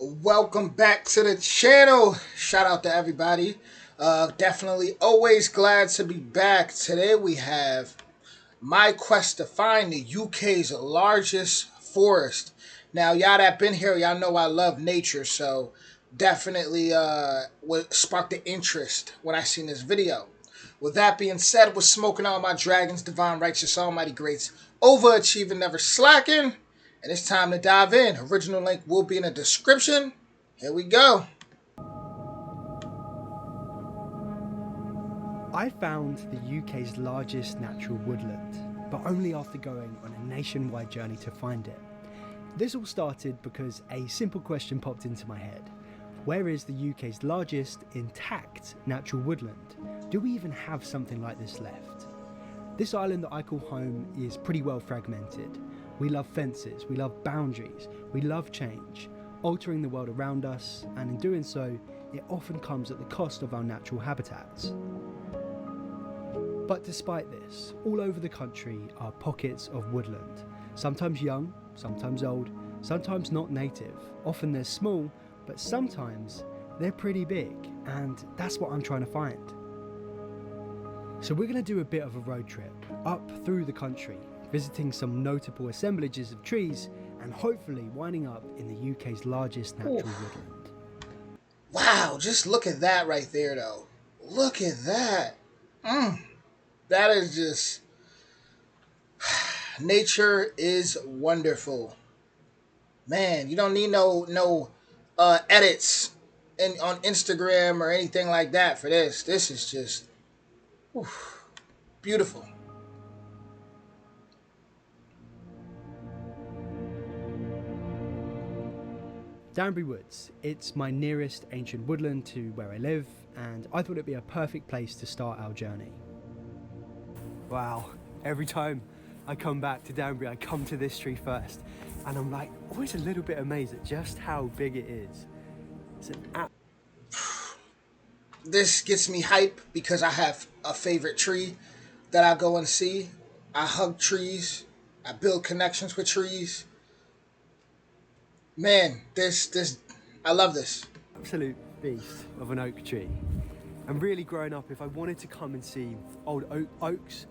Welcome back to the channel. Shout out to everybody. Definitely always glad to be back. Today we have my quest to find the UK's largest forest. Now, y'all that been here, y'all know I love nature, so definitely what sparked the interest when I seen this video. With that being said, we're smoking all my dragons, divine, righteous, almighty greats, overachieving, never slacking. And it's time to dive in. Original link will be in the description. Here we go. I found the UK's largest natural woodland, but only after going on a nationwide journey to find it. This all started because a simple question popped into my head. Where is the UK's largest intact natural woodland? Do we even have something like this left? This island that I call home is pretty well fragmented. We love fences, we love boundaries, we love change, altering the world around us, and in doing so, it often comes at the cost of our natural habitats. But despite this, all over the country are pockets of woodland, sometimes young, sometimes old, sometimes not native. Often they're small, but sometimes they're pretty big, and that's what I'm trying to find. So we're going to do a bit of a road trip up through the country, visiting some notable assemblages of trees and hopefully winding up in the UK's largest natural woodland. Wow, just look at that right there though. Look at that. That is just... Nature is wonderful. Man, you don't need no edits on Instagram or anything like that for this. This is just beautiful. Danbury Woods, it's my nearest ancient woodland to where I live, and I thought it'd be a perfect place to start our journey. Wow, every time I come back to Danbury, I come to this tree first, and I'm like always a little bit amazed at just how big it is. It's an This gets me hype because I have a favorite tree that I go and see. I hug trees. I build connections with trees. Man, I love this. absolute beast of an oak tree. And really growing up, if I wanted to come and see old oaks,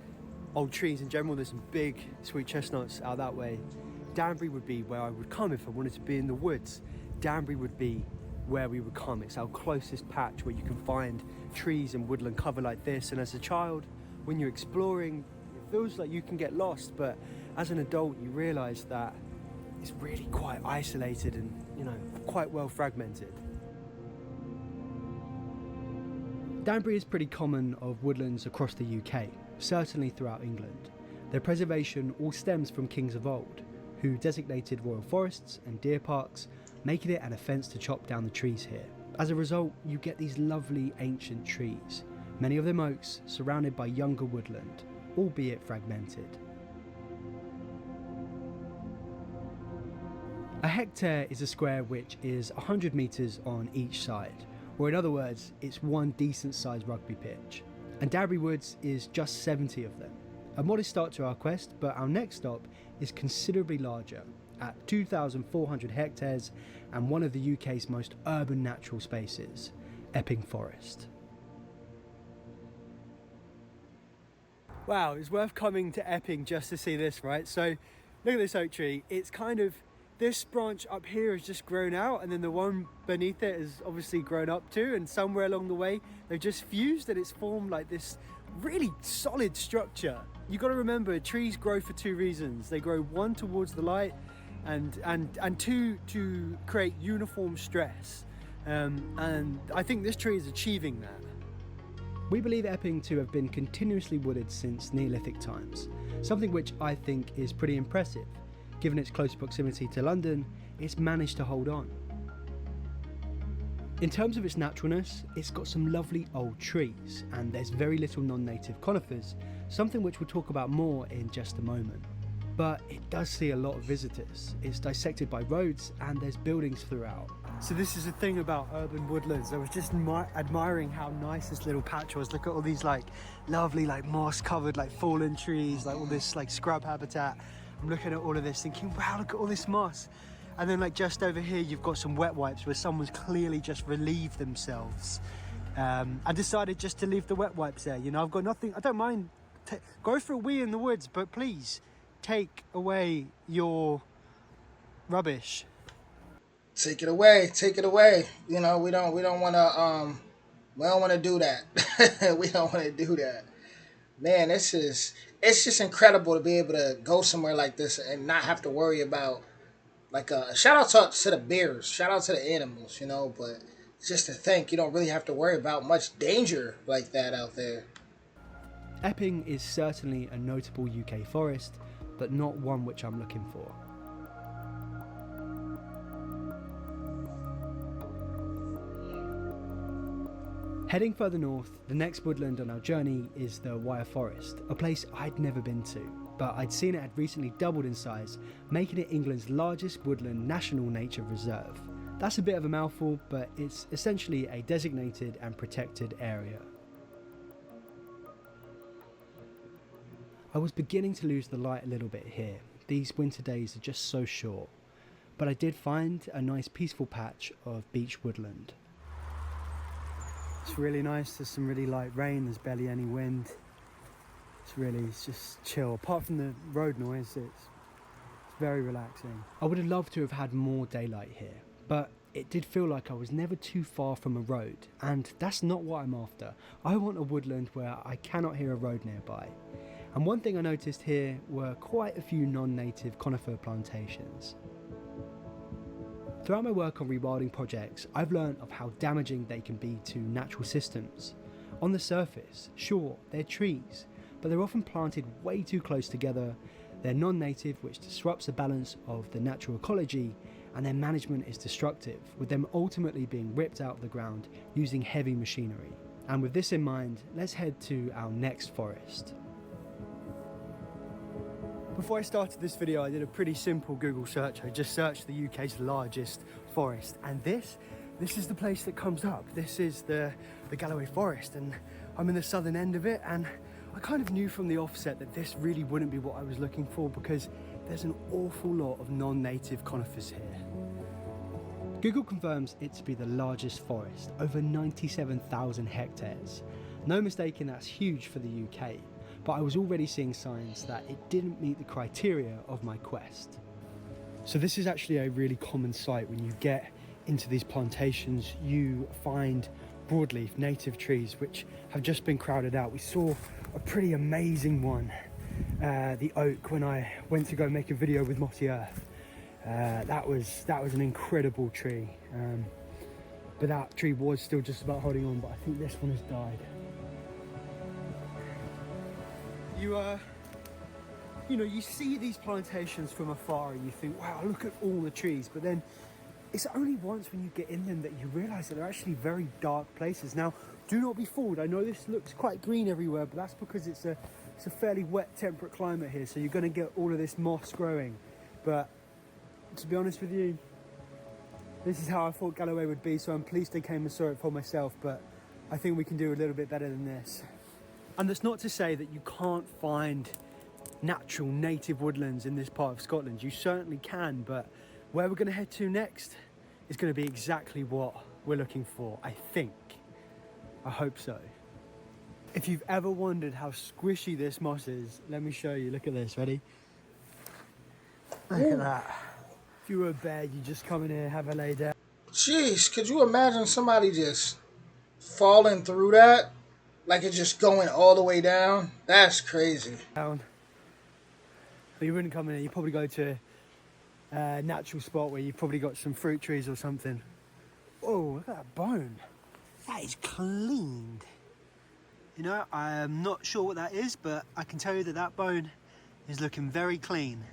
old trees in general, there's some big sweet chestnuts out that way. Danbury would be where I would come if I wanted to be in the woods. Danbury would be where we would come. It's our closest patch where you can find trees and woodland cover like this. And as a child, when you're exploring, it feels like you can get lost, but as an adult, you realize that it's really quite isolated and, quite well fragmented. Danbury is pretty common of woodlands across the UK, certainly throughout England. Their preservation all stems from kings of old, who designated royal forests and deer parks, making it an offence to chop down the trees here. As a result, you get these lovely ancient trees, many of them oaks, surrounded by younger woodland, albeit fragmented. A hectare is a square which is 100 metres on each side, or in other words, it's one decent sized rugby pitch. And Danbury Woods is just 70 of them. A modest start to our quest, but our next stop is considerably larger, at 2,400 hectares and one of the UK's most urban natural spaces, Epping Forest. Wow, it's worth coming to Epping just to see this, right? So look at this oak tree. It's kind of, this branch up here has just grown out, and then the one beneath it has obviously grown up too, and somewhere along the way they've just fused and it's formed like this really solid structure. You got to remember, trees grow for two reasons. They grow, one, towards the light, and two, to create uniform stress. And I think this tree is achieving that. We believe Epping to have been continuously wooded since Neolithic times, something which I think is pretty impressive. Given its close proximity to London, it's managed to hold on. In terms of its naturalness, it's got some lovely old trees, and there's very little non-native conifers, something which we'll talk about more in just a moment. But it does see a lot of visitors. It's dissected by roads, and there's buildings throughout. So this is the thing about urban woodlands. I was just admiring how nice this little patch was. Look at all these lovely moss covered fallen trees, all this scrub habitat. I'm looking at all of this thinking, wow, look at all this moss. And then like just over here, you've got some wet wipes where someone's clearly just relieved themselves. I decided just to leave the wet wipes there. You know, I've got nothing, I don't mind, go for a wee in the woods, but please take away your rubbish. Take it away, take it away. You know, we don't want to do that. We don't want to do that. Man, it's just incredible to be able to go somewhere like this and not have to worry about, like, shout out to the bears, shout out to the animals, you know, but just to think you don't really have to worry about much danger like that out there. Epping is certainly a notable UK forest, but not one which I'm looking for. Heading further north, the next woodland on our journey is the Wyre Forest, a place I'd never been to, but I'd seen it had recently doubled in size, making it England's largest woodland national nature reserve. That's a bit of a mouthful, but it's essentially a designated and protected area. I was beginning to lose the light a little bit here. These winter days are just so short, but I did find a nice peaceful patch of beech woodland. It's really nice, there's some really light rain, there's barely any wind. It's just chill. Apart from the road noise, it's very relaxing. I would have loved to have had more daylight here, but it did feel like I was never too far from a road, and that's not what I'm after. I want a woodland where I cannot hear a road nearby. And one thing I noticed here were quite a few non-native conifer plantations. Throughout my work on rewilding projects, I've learned of how damaging they can be to natural systems. On the surface, sure, they're trees, but they're often planted way too close together, they're non-native, which disrupts the balance of the natural ecology, and their management is destructive, with them ultimately being ripped out of the ground using heavy machinery. And with this in mind, let's head to our next forest. Before I started this video, I did a pretty simple Google search. I just searched the UK's largest forest, and this is the place that comes up. This is the Galloway Forest, and I'm in the southern end of it, and I kind of knew from the offset that this really wouldn't be what I was looking for because there's an awful lot of non-native conifers here. Google confirms it to be the largest forest, over 97,000 hectares. No mistaking, that's huge for the UK. But I was already seeing signs that it didn't meet the criteria of my quest. So this is actually a really common sight. When you get into these plantations, you find broadleaf native trees which have just been crowded out. We saw a pretty amazing one, the oak, when I went to go make a video with Mossy Earth. That was an incredible tree, but that tree was still just about holding on, but I think this one has died. You know, you see these plantations from afar and you think, wow, look at all the trees. But then it's only once when you get in them that you realize that they're actually very dark places. Now, do not be fooled. I know this looks quite green everywhere, but that's because it's a fairly wet, temperate climate here. So you're going to get all of this moss growing. But to be honest with you, this is how I thought Galloway would be. So I'm pleased I came and saw it for myself. But I think we can do a little bit better than this. And that's not to say that you can't find natural native woodlands in this part of Scotland. You certainly can, but where we're going to head to next is going to be exactly what we're looking for, I think. I hope so. If you've ever wondered how squishy this moss is, let me show you. Look at this, ready? Look at that. If you were a bear, you just come in here, have a lay down. Jeez, could you imagine somebody just falling through that? Like it's just going all the way down? That's crazy. Down. But you wouldn't come in here, you'd probably go to a natural spot where you've probably got some fruit trees or something. Oh, look at that bone. That is cleaned. You know, I'm not sure what that is, but I can tell you that that bone is looking very clean.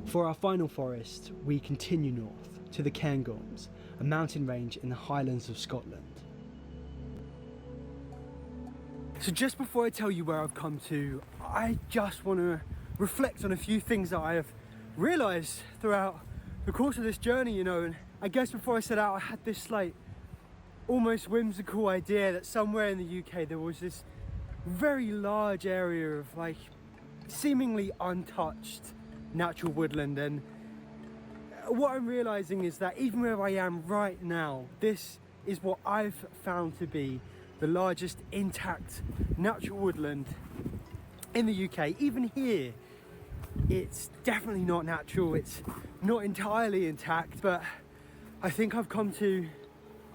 For our final forest, we continue north to the Cairngorms, a mountain range in the Highlands of Scotland. So just before I tell you where I've come to, I just want to reflect on a few things that I have realised throughout the course of this journey, you know. And I guess before I set out, I had this like almost whimsical idea that somewhere in the UK there was this very large area of like seemingly untouched natural woodland. And what I'm realizing is that even where I am right now, this is what I've found to be the largest intact natural woodland in the UK. Even here, it's definitely not natural, it's not entirely intact, but I think I've come to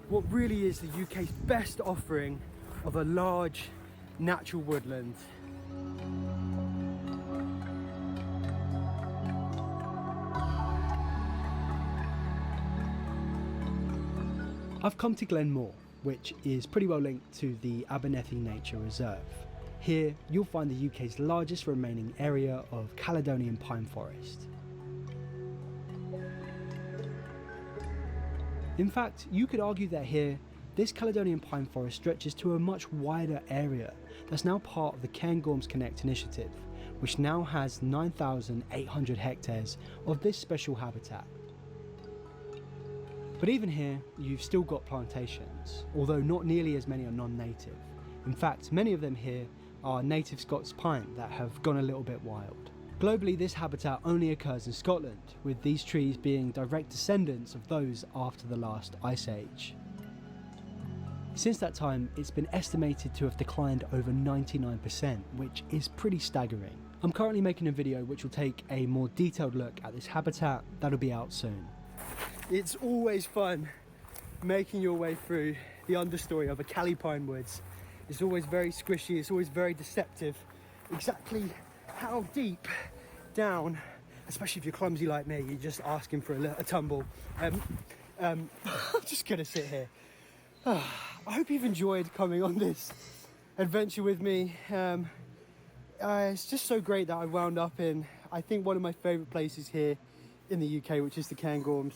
what really is the UK's best offering of a large natural woodland. I've come to Glenmore, which is pretty well linked to the Abernethy Nature Reserve. Here you'll find the UK's largest remaining area of Caledonian pine forest. In fact, you could argue that here, this Caledonian pine forest stretches to a much wider area that's now part of the Cairngorms Connect initiative, which now has 9,800 hectares of this special habitat. But even here, you've still got plantations, although not nearly as many are non-native. In fact, many of them here are native Scots pine that have gone a little bit wild. Globally, this habitat only occurs in Scotland, with these trees being direct descendants of those after the last ice age. Since that time, it's been estimated to have declined over 99%, which is pretty staggering. I'm currently making a video which will take a more detailed look at this habitat. That'll be out soon. It's always fun making your way through the understory of a Cali pine woods. It's always very squishy, it's always very deceptive. Exactly how deep down, especially if you're clumsy like me, you're just asking for a tumble. I'm just gonna sit here. I hope you've enjoyed coming on this adventure with me. It's just so great that I wound up in, I think, one of my favourite places here in the UK, which is the Cairngorms.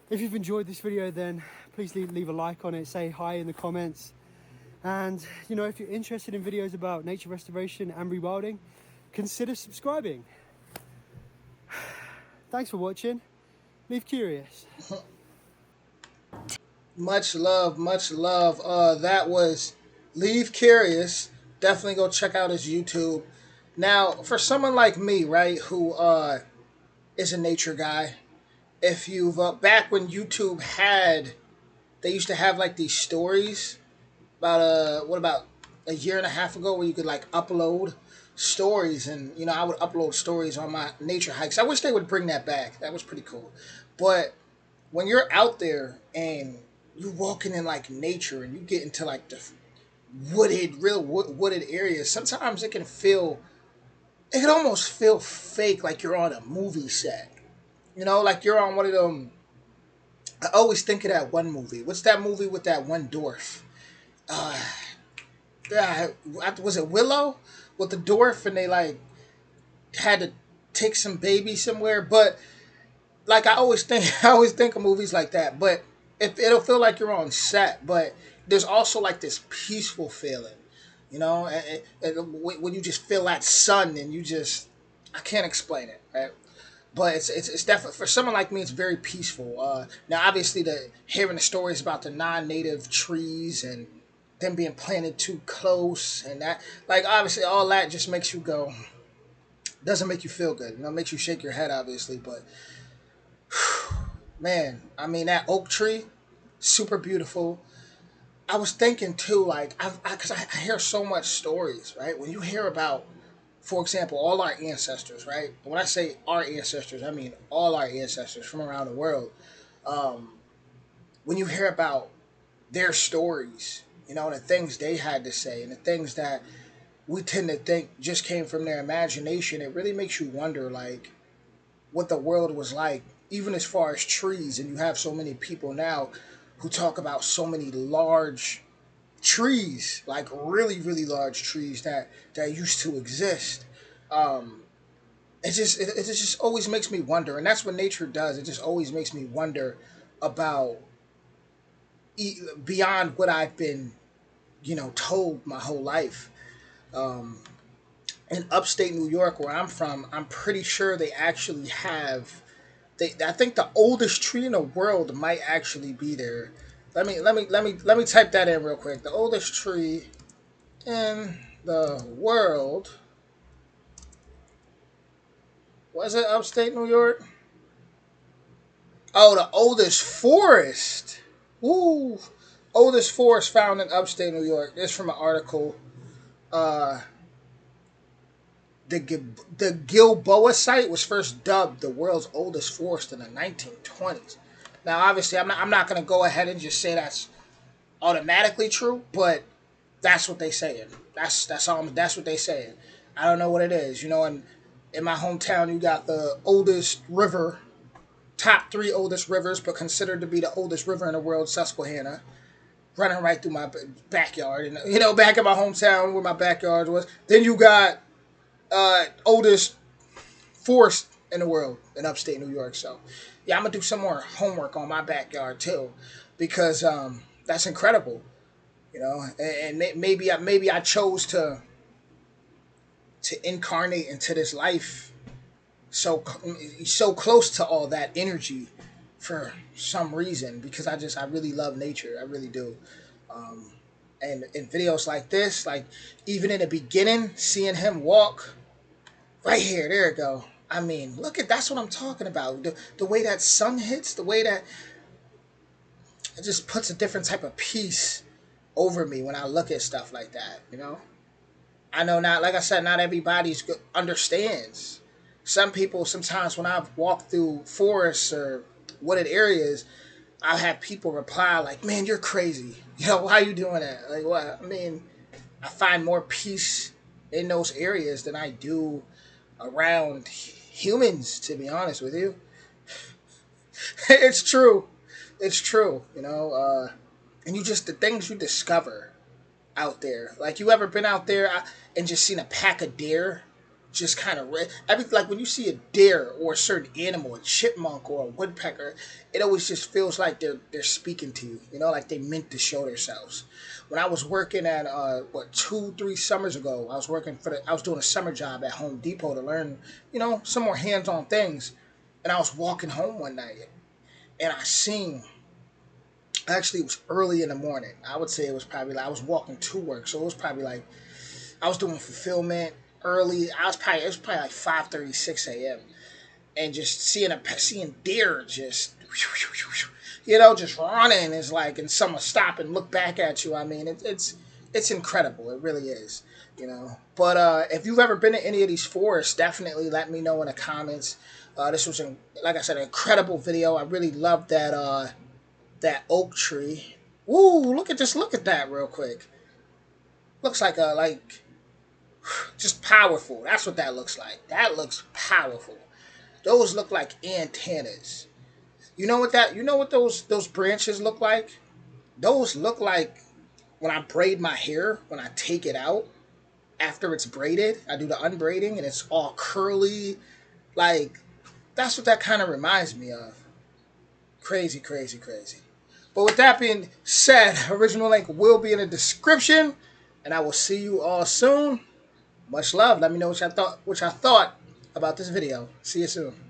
If you've enjoyed this video, then please leave a like on it, say hi in the comments. And, you know, if you're interested in videos about nature restoration and rewilding, consider subscribing. Thanks for watching. Leave curious. Much love, much love. That was Leave Curious. Definitely go check out his YouTube. Now, for someone like me, right, who is a nature guy, if you've back when YouTube had, they used to have like these stories about what about a year and a half ago, where you could like upload stories, and you know, I would upload stories on my nature hikes. I wish they would bring that back. That was pretty cool. But when you're out there and you're walking in like nature and you get into like the wooded areas, sometimes it can almost feel fake, like you're on a movie set. You know, like you're on one of them. I always think of that one movie. What's that movie with that one dwarf? Uh, was it Willow with the dwarf, and they like had to take some baby somewhere? But like I always think of movies like that. But it'll feel like you're on set, but there's also like this peaceful feeling, you know, and when you just feel that sun, and I can't explain it, right? But it's definitely, for someone like me, it's very peaceful. Now, obviously, hearing the stories about the non-native trees and them being planted too close, and that, like, obviously all that just makes you go, doesn't make you feel good. You know, it makes you shake your head, obviously. But man, I mean, that oak tree, super beautiful. I was thinking too, like, because I hear so much stories, right? When you hear about, for example, all our ancestors, right? When I say our ancestors, I mean all our ancestors from around the world. Um, when you hear about their stories, you know, the things they had to say, and the things that we tend to think just came from their imagination, it really makes you wonder, like, what the world was like, even as far as trees. And you have so many people now who talk about so many large trees, like really large trees that used to exist. Um, it just always makes me wonder, and that's what nature does. It just always makes me wonder about beyond what I've been, you know, told my whole life. Um, in upstate New York, where I'm from, I'm pretty sure they actually have. I think the oldest tree in the world might actually be there. Let me type that in real quick. The oldest tree in the world. Was it upstate New York? Oh, the oldest forest. Woo. Oldest forest found in upstate New York. This is from an article. Uh, the Gilboa site was first dubbed the world's oldest forest in the 1920s. Now, obviously, I'm not going to go ahead and just say that's automatically true, but that's what they saying. That's what they saying. I don't know what it is. You know, in my hometown, you got the oldest river, top three oldest rivers, but considered to be the oldest river in the world, Susquehanna, running right through my backyard. And back in my hometown where my backyard was. Then you got oldest forest in the world in upstate New York. So, yeah, I'm gonna do some more homework on my backyard too, because that's incredible. And maybe I chose to incarnate into this life so close to all that energy for some reason, because I really love nature. I really do. Um, and in videos like this, like even in the beginning, seeing him walk right here, there we go. I mean, look at that's what I'm talking about. The way that sun hits, the way that it just puts a different type of peace over me when I look at stuff like that. I know not, like I said, not everybody's understands. Some people, sometimes when I've walked through forests or wooded areas, I'll have people reply like, "Man, you're crazy. Why are you doing that?" Like, what? I mean, I find more peace in those areas than I do around humans. To be honest with you, it's true. It's true. And you just the things you discover out there. Like, you ever been out there and just seen a pack of deer just kind of like when you see a deer or a certain animal, a chipmunk or a woodpecker, it always just feels like they're speaking to you. Like they meant to show themselves. When I was working at 2-3 summers ago, I was doing a summer job at Home Depot to learn some more hands-on things, and I was walking home one night and I seen. Actually, it was early in the morning. I would say it was probably like I was walking to work, so it was probably like I was doing fulfillment early. It was probably like 5:36 a.m. and just seeing deer just just running is like, and someone stop and look back at you. I mean, it's incredible. It really is. But if you've ever been to any of these forests, definitely let me know in the comments. This was, like I said, an incredible video. I really loved that oak tree. Woo! Look at that real quick. Looks like just powerful. That's what that looks like. That looks powerful. Those look like antennas. You know what those branches look like? Those look like when I braid my hair, when I take it out after it's braided, I do the unbraiding and it's all curly. Like, that's what that kind of reminds me of. Crazy, crazy, crazy. But with that being said, original link will be in the description, and I will see you all soon. Much love. Let me know what y'all thought about this video. See you soon.